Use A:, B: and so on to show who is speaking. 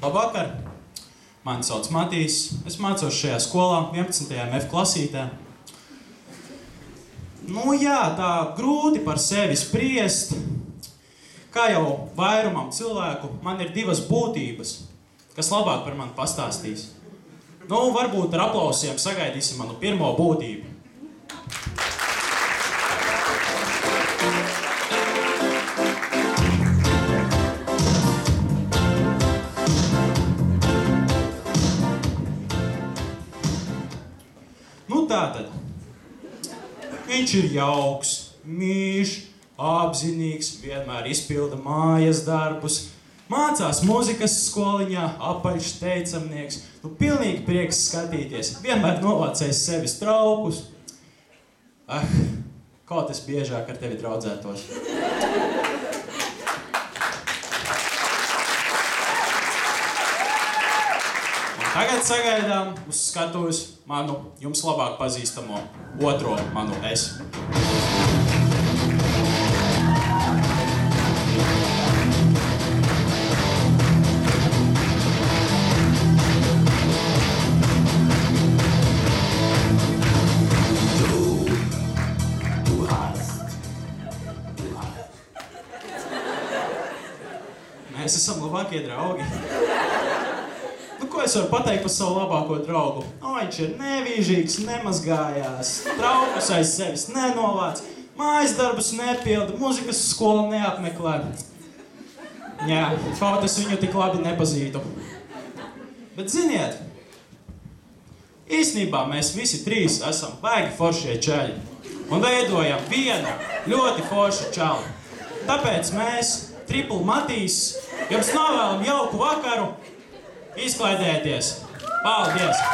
A: Labvakar! Mani sauc Matīs. Es mācos šajā skolā 11. F klasītē. Nu jā, tā grūti par sevi spriest. Kā jau vairumam cilvēku, man ir divas būtības, kas labāk par mani pastāstīs. Nu, varbūt ar aplausiem sagaidīsim manu pirmo būtību. Nu tātad. Viņš ir jauks, mīļš, apzinīgs, vienmēr izpilda mājas darbus, mācās muzikas skoliņā, apaļš teicamnieks, nu pilnīgi prieks skatīties, vienmēr novācējis sevis traukus. Kaut es biežāk ar tevi draudzētos. Un tagad sagaidām uz skatuves manu jums labāk pazīstamo otro manu es. Mēs esam labākie draugi. Nu, ko es varu pateikt par savu labāko draugu? Viņš ir nevīžīgs, nemazgājās, traukus aiz sevis nenovāc, mājas darbus nepilda, muzikas skolu neapmeklē. Jā, kaut es viņu tik labi nepazītu. Bet ziniet, īstenībā mēs visi trīs esam baigi foršie čaļi un veidojam vienu ļoti foršu čali. Tāpēc mēs, Triple Matīs, jums novēlam jauku vakaru, izklaidēties. Paldies!